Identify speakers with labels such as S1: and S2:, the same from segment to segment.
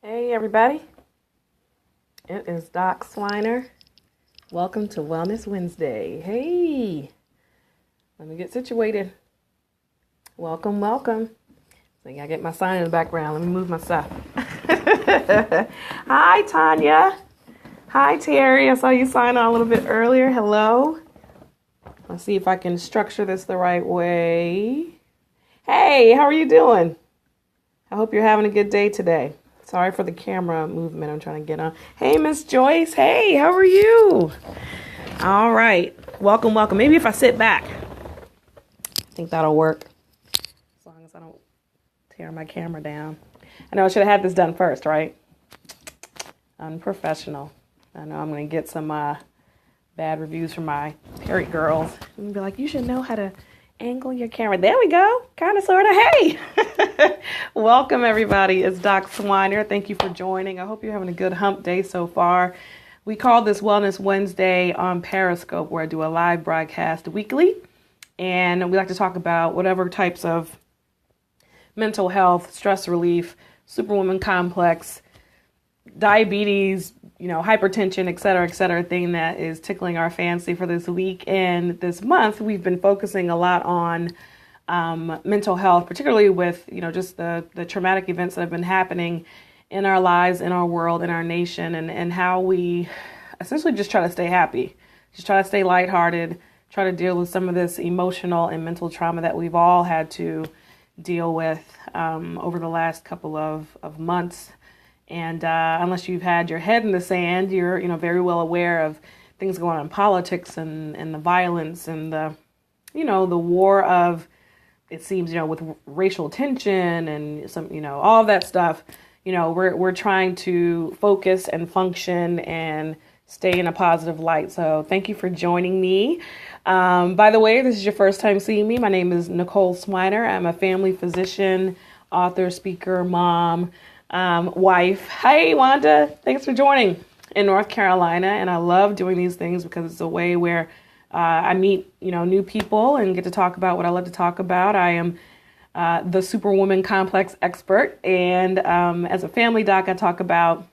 S1: Hey everybody, it is DocSwiner. Welcome to Wellness Wednesday. Hey, let me get situated. Welcome. So I gotta get my sign in the background. Let me move my stuff. Hi Tanya. Hi Terry. I saw you sign on a little bit earlier. Hello. Let's see if I can structure this the right way. Hey, how are you doing? I hope you're having a good day today. Sorry for the camera movement I'm trying to get on. Hey, Miss Joyce. Hey, how are you? All right. Welcome. Maybe if I sit back, I think that'll work. As long as I don't tear my camera down. I know I should have had this done first, right? Unprofessional. I know I'm going to get some bad reviews from my parrot girls. And be like, you should know how to angle your camera. There we go. Kind of, sort of. Hey. Welcome, everybody. It's DocSwiner. Thank you for joining. I hope you're having a good hump day so far. We call this Wellness Wednesday on Periscope, where I do a live broadcast weekly. And we like to talk about whatever types of mental health, stress relief, superwoman complex, diabetes, hypertension, et cetera, thing that is tickling our fancy for this week. And this month, we've been focusing a lot on mental health, particularly with, just the traumatic events that have been happening in our lives, in our world, in our nation, and how we essentially just try to stay happy, just try to stay lighthearted, try to deal with some of this emotional and mental trauma that we've all had to deal with over the last couple of months. And unless you've had your head in the sand, you're, very well aware of things going on in politics and the violence and the war of, it seems, with racial tension and some, all of that stuff. We're trying to focus and function and stay in a positive light. So thank you for joining me. By the way, this is your first time seeing me. My name is Nicole Swiner. I'm a family physician, author, speaker, mom, wife. Hey, Wanda, thanks for joining in North Carolina. And I love doing these things because it's a way where I meet, new people and get to talk about what I love to talk about. I am the superwoman complex expert. And as a family doc, I talk about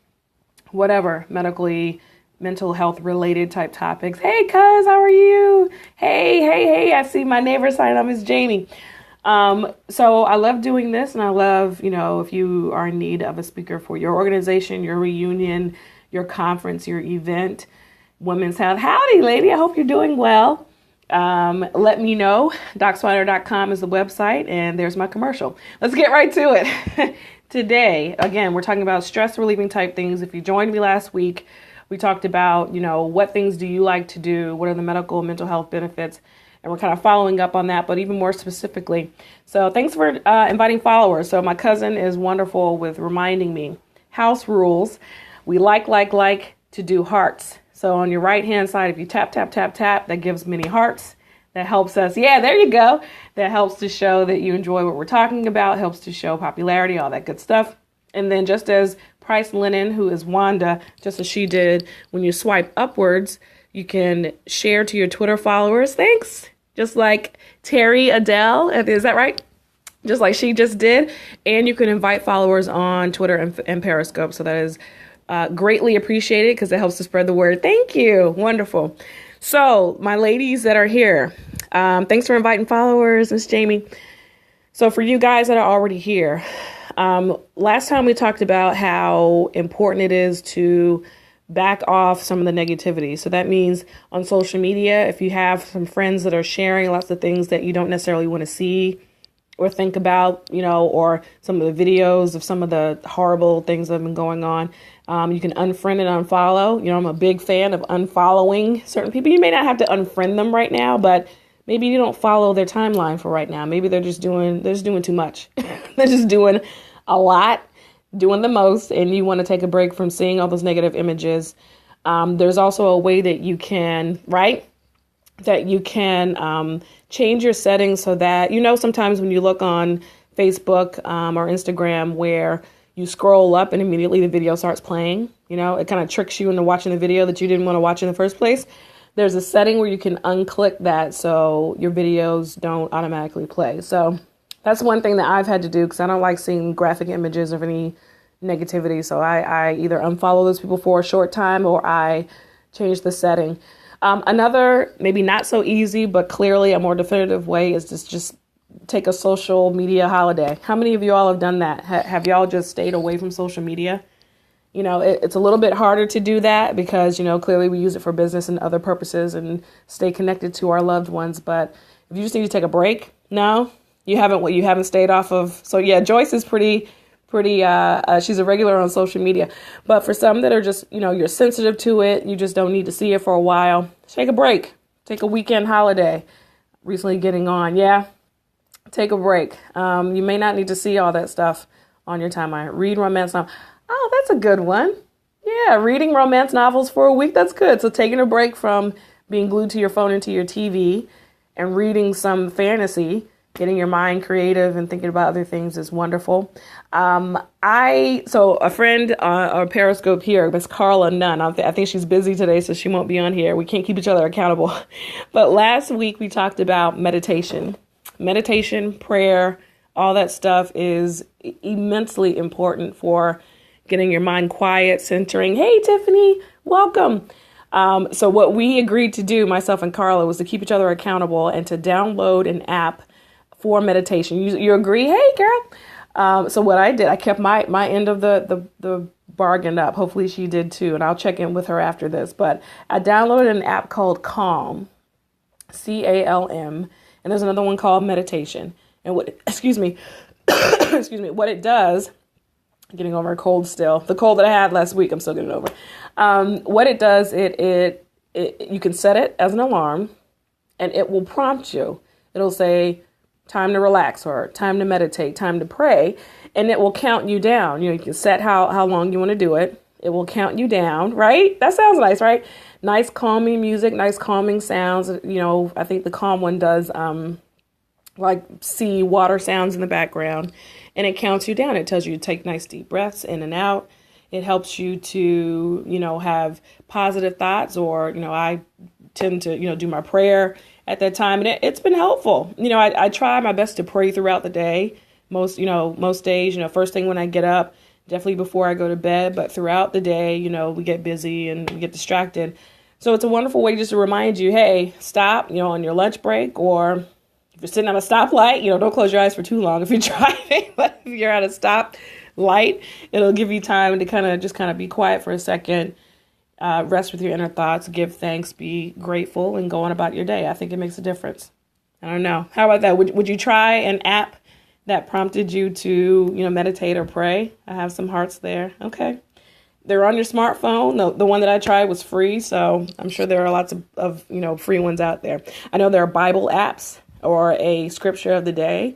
S1: whatever medically, mental health related type topics. Hey, cuz, how are you? Hey, I see my neighbor signing on, Miss Jamie. So I love doing this, and I love, if you are in need of a speaker for your organization, your reunion, your conference, your event, Women's Health. Howdy, lady. I hope you're doing well. Let me know. DocSwiner.com is the website, and there's my commercial. Let's get right to it. Today, again, we're talking about stress relieving type things. If you joined me last week, we talked about, what things do you like to do? What are the medical and mental health benefits? And we're kind of following up on that, but even more specifically. So thanks for inviting followers. So my cousin is wonderful with reminding me. House rules. We like to do hearts. So on your right-hand side, if you tap, that gives many hearts. That helps us. Yeah, there you go. That helps to show that you enjoy what we're talking about, helps to show popularity, all that good stuff. And then just as Price Lennon, who is Wanda, just as she did, when you swipe upwards, you can share to your Twitter followers. Thanks. Just like Terry Adele. Is that right? Just like she just did. And you can invite followers on Twitter and Periscope. So that is greatly appreciated because it helps to spread the word. Thank you. Wonderful. So my ladies that are here, thanks for inviting followers, Miss Jamie. So for you guys that are already here, last time we talked about how important it is to back off some of the negativity. So that means on social media, if you have some friends that are sharing lots of things that you don't necessarily want to see or think about, or some of the videos of some of the horrible things that have been going on, you can unfriend and unfollow. I'm a big fan of unfollowing certain people. You may not have to unfriend them right now, but maybe you don't follow their timeline for right now. Maybe they're just doing too much. They're just doing a lot, doing the most, and you want to take a break from seeing all those negative images. There's also a way that you can, change your settings so that, sometimes when you look on Facebook or Instagram where you scroll up and immediately the video starts playing, it kind of tricks you into watching the video that you didn't want to watch in the first place. There's a setting where you can unclick that so your videos don't automatically play. So that's one thing that I've had to do because I don't like seeing graphic images of any negativity. So I either unfollow those people for a short time or I change the setting. Another, maybe not so easy, but clearly a more definitive way is to just take a social media holiday. How many of you all have done that? Have y'all just stayed away from social media? You know, it's a little bit harder to do that because, you know, clearly we use it for business and other purposes and stay connected to our loved ones. But if you just need to take a break, no, you haven't stayed off of. So, yeah, Joyce is pretty, she's a regular on social media. But for some that are just, you know, you're sensitive to it, you just don't need to see it for a while, take a break, take a weekend holiday. Recently getting on. Yeah, take a break. You may not need to see all that stuff on your timeline. Read romance novels. Oh, that's a good one. Yeah, reading romance novels for a week, that's good. So taking a break from being glued to your phone and to your TV and reading some fantasy, getting your mind creative and thinking about other things is wonderful. So a friend on Periscope here, Miss Carla Nunn, I think she's busy today, so she won't be on here. We can't keep each other accountable. But last week we talked about meditation. Meditation, prayer, all that stuff is immensely important for getting your mind quiet, centering. Hey, Tiffany, welcome. So what we agreed to do, myself and Carla, was to keep each other accountable and to download an app for meditation. You agree? Hey, girl. So what I did, I kept my end of the bargain up. Hopefully she did too. And I'll check in with her after this. But I downloaded an app called Calm, CALM. And there's another one called Meditation. And what it does, getting over a cold still. The cold that I had last week, I'm still getting over. What it does, you can set it as an alarm and it will prompt you. It'll say time to relax or time to meditate, time to pray, and it will count you down. You know, you can set how long you want to do it. It will count you down, right? That sounds nice, right? Nice calming music, nice calming sounds. You know, I think the Calm one does like sea water sounds in the background, and it counts you down. It tells you to take nice deep breaths in and out. It helps you to, you know, have positive thoughts, or, you know, I tend to, you know, do my prayer at that time, and it's been helpful. You know, I try my best to pray throughout the day. Most days, you know, first thing when I get up, definitely before I go to bed, but throughout the day, you know, we get busy and we get distracted. So it's a wonderful way just to remind you, hey, stop, you know, on your lunch break, or if you're sitting at a stoplight, you know, don't close your eyes for too long if you're driving, but if you're at a stop light, it'll give you time to kind of be quiet for a second, rest with your inner thoughts, give thanks, be grateful, and go on about your day. I think it makes a difference. I don't know. How about that? Would you try an app that prompted you to, you know, meditate or pray? I have some hearts there. Okay. They're on your smartphone. The one that I tried was free, so I'm sure there are lots of you know, free ones out there. I know there are Bible apps or a scripture of the day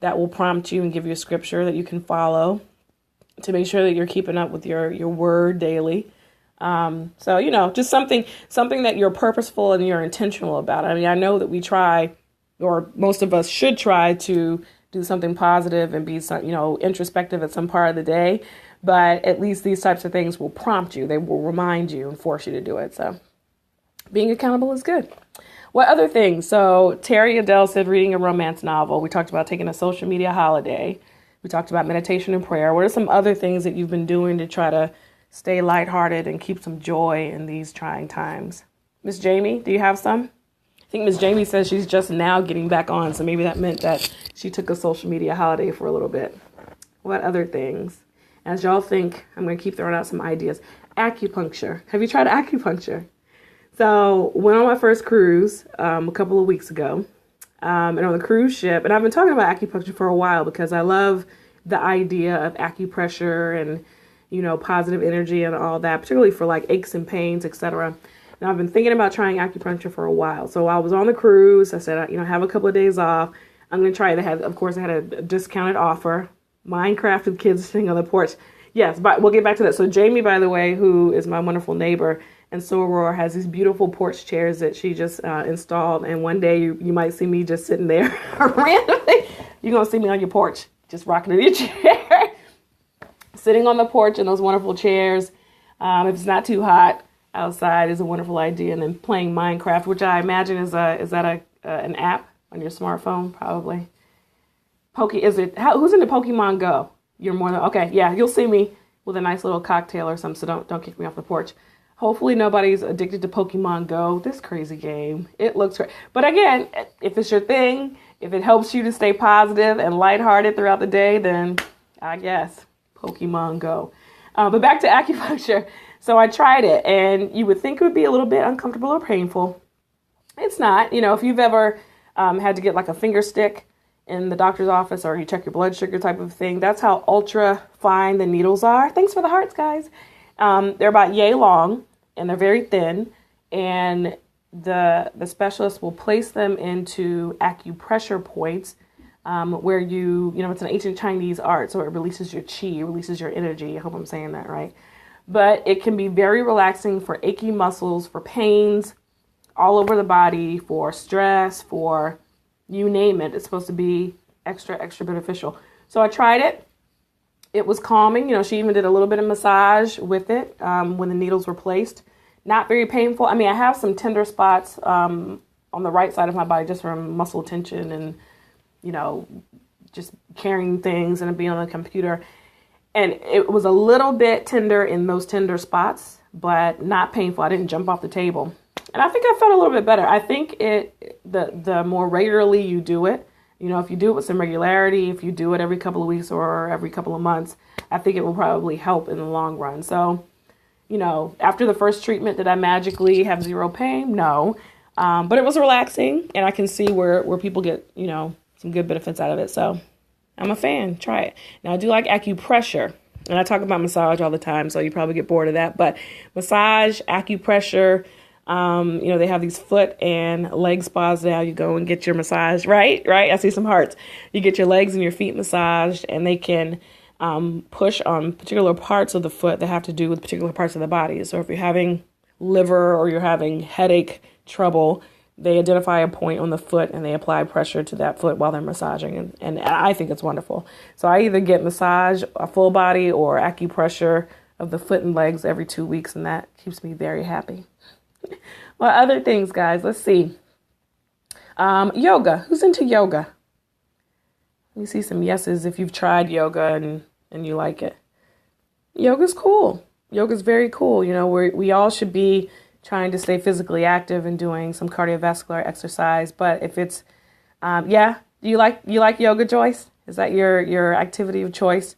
S1: that will prompt you and give you a scripture that you can follow to make sure that you're keeping up with your word daily. So, you know, just something that you're purposeful and you're intentional about. I mean, I know that we try, or most of us should try, to do something positive and be some, you know, introspective at some part of the day. But at least these types of things will prompt you. They will remind you and force you to do it. So being accountable is good. What other things? So Terry Adele said reading a romance novel. We talked about taking a social media holiday. We talked about meditation and prayer. What are some other things that you've been doing to try to stay lighthearted and keep some joy in these trying times? Miss Jamie, do you have some? I think Miss Jamie says she's just now getting back on, so maybe that meant that she took a social media holiday for a little bit. What other things? As y'all think, I'm going to keep throwing out some ideas. Acupuncture. Have you tried acupuncture? So went on my first cruise a couple of weeks ago, and on the cruise ship, and I've been talking about acupuncture for a while because I love the idea of acupressure and, you know, positive energy and all that, particularly for like aches and pains, etc. And I've been thinking about trying acupuncture for a while. So I was on the cruise. I said, you know, have a couple of days off. I'm going to try it. They had a discounted offer. Minecraft with kids sitting on the porch. Yes, but we'll get back to that. So Jamie, by the way, who is my wonderful neighbor, and so Aurora, has these beautiful porch chairs that she just installed. And one day you might see me just sitting there randomly. You're going to see me on your porch, just rocking in your chair, sitting on the porch in those wonderful chairs. If it's not too hot outside, is a wonderful idea. And then playing Minecraft, which I imagine is that an app on your smartphone, probably. Who's into Pokemon Go? You're more than, okay, yeah, you'll see me with a nice little cocktail or something. So don't kick me off the porch. Hopefully nobody's addicted to Pokemon Go. This crazy game. It looks great. But again, if it's your thing, if it helps you to stay positive and lighthearted throughout the day, then I guess Pokemon Go. But back to acupuncture. So I tried it, and you would think it would be a little bit uncomfortable or painful. It's not. You know, if you've ever had to get like a finger stick in the doctor's office, or you check your blood sugar type of thing, that's how ultra fine the needles are. Thanks for the hearts, guys. They're about yay long, and they're very thin, and the specialist will place them into acupressure points where it's an ancient Chinese art, so it releases your chi, it releases your energy. I hope I'm saying that right. But it can be very relaxing for achy muscles, for pains all over the body, for stress, for you name it. It's supposed to be extra beneficial. So I tried it. It was calming. You know, she even did a little bit of massage with it when the needles were placed. Not very painful. I mean, I have some tender spots on the right side of my body just from muscle tension and, you know, just carrying things and being on the computer. And it was a little bit tender in those tender spots, but not painful. I didn't jump off the table. And I think I felt a little bit better. I think the more regularly you do it, you know, if you do it with some regularity, if you do it every couple of weeks or every couple of months, I think it will probably help in the long run. So, you know, after the first treatment, did I magically have zero pain? No. But it was relaxing, and I can see where people get, you know, some good benefits out of it. So I'm a fan. Try it. Now, I do like acupressure, and I talk about massage all the time, so you probably get bored of that. But massage, acupressure, you know, they have these foot and leg spas now. You go and get your massage, right? I see some hearts. You get your legs and your feet massaged, and they can push on particular parts of the foot that have to do with particular parts of the body. So if you're having liver or you're having headache trouble, they identify a point on the foot and they apply pressure to that foot while they're massaging. And I think it's wonderful. So I either get massage, a full body, or acupressure of the foot and legs every 2 weeks, and that keeps me very happy. Well, other things, guys, let's see. Yoga. Who's into yoga? Let me see some yeses if you've tried yoga and you like it. Yoga's cool. Yoga's very cool. You know, we all should be trying to stay physically active and doing some cardiovascular exercise. But if it's, do you like yoga, Joyce? Is that your activity of choice?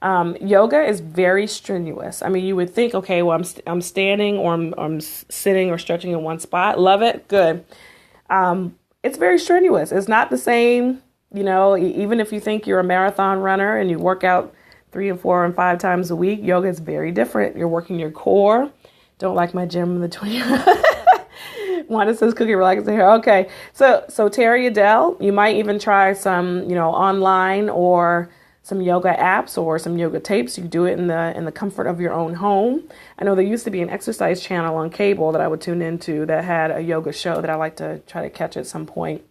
S1: Yoga is very strenuous. I mean, you would think, okay, well, I'm standing or I'm sitting or stretching in one spot. Love it. Good. It's very strenuous. It's not the same, you know, even if you think you're a marathon runner and you work out 3 and 4 and 5 times a week, yoga is very different. You're working your core. Don't like my gym in the 20. Wanda says cookie relax hair. Okay. So Terry Adele, you might even try some, you know, online or some yoga apps or some yoga tapes. You do it in the comfort of your own home. I know there used to be an exercise channel on cable that I would tune into that had a yoga show that I like to try to catch at some point.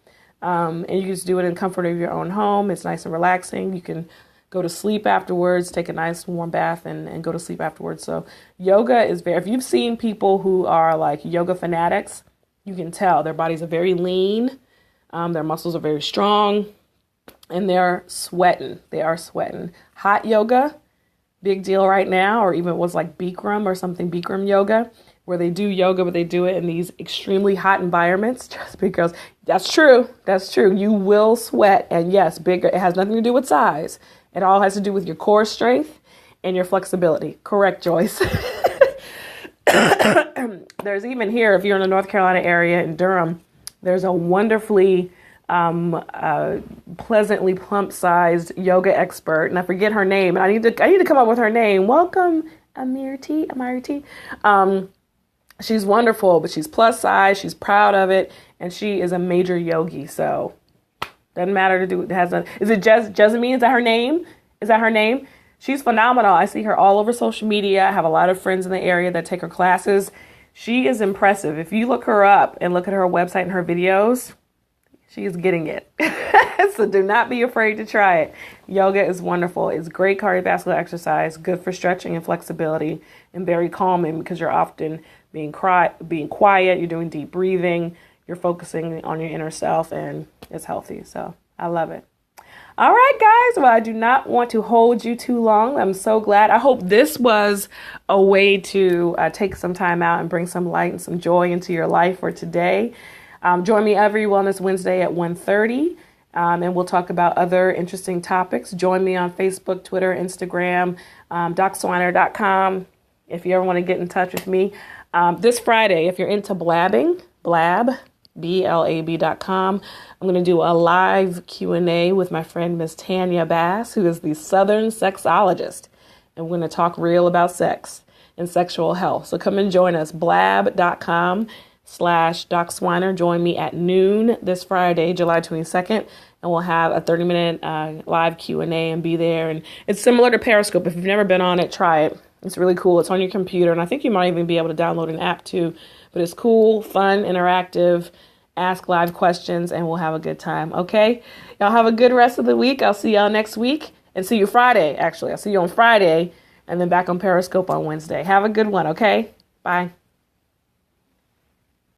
S1: And you just do it in the comfort of your own home. It's nice and relaxing. You can go to sleep afterwards, take a nice warm bath and go to sleep afterwards. So yoga is if you've seen people who are like yoga fanatics, you can tell their bodies are very lean. Their muscles are very strong. And they're sweating. They are sweating. Hot yoga, big deal right now, or even what's like Bikram or something, Bikram yoga, where they do yoga, but they do it in these extremely hot environments. Trust me, girls. That's true. That's true. You will sweat. And yes, bigger. It has nothing to do with size. It all has to do with your core strength and your flexibility. Correct, Joyce. There's even here, if you're in the North Carolina area in Durham, there's a wonderfully pleasantly plump-sized yoga expert, and I forget her name. And I need to come up with her name. Welcome, Amir T. She's wonderful, but she's plus size. She's proud of it, and she is a major yogi. So doesn't matter to do. Is it Jessamine? Is that her name? Is that her name? She's phenomenal. I see her all over social media. I have a lot of friends in the area that take her classes. She is impressive. If you look her up and look at her website and her videos, she is getting it. So do not be afraid to try it. Yoga is wonderful. It's great cardiovascular exercise, good for stretching and flexibility, and very calming because you're often being quiet, you're doing deep breathing, you're focusing on your inner self, and it's healthy. So I love it. All right, guys. Well, I do not want to hold you too long. I'm so glad. I hope this was a way to take some time out and bring some light and some joy into your life for today. Join me every Wellness Wednesday at 1:30, and we'll talk about other interesting topics. Join me on Facebook, Twitter, Instagram, DocSwiner.com if you ever want to get in touch with me. This Friday, if you're into blabbing, blab.com. I'm going to do a live Q&A with my friend Miss Tanya Bass, who is the Southern sexologist. And we're going to talk real about sex and sexual health. So come and join us, blab.com/DocSwiner. Join me at noon this Friday, July 22nd, and we'll have a 30-minute live Q&A and be there. And it's similar to Periscope. If you've never been on it, try it. It's really cool. It's on your computer, and I think you might even be able to download an app too. But it's cool, fun, interactive. Ask live questions, and we'll have a good time. Okay? Y'all have a good rest of the week. I'll see y'all next week, and see you Friday, actually. I'll see you on Friday, and then back on Periscope on Wednesday. Have a good one, okay? Bye.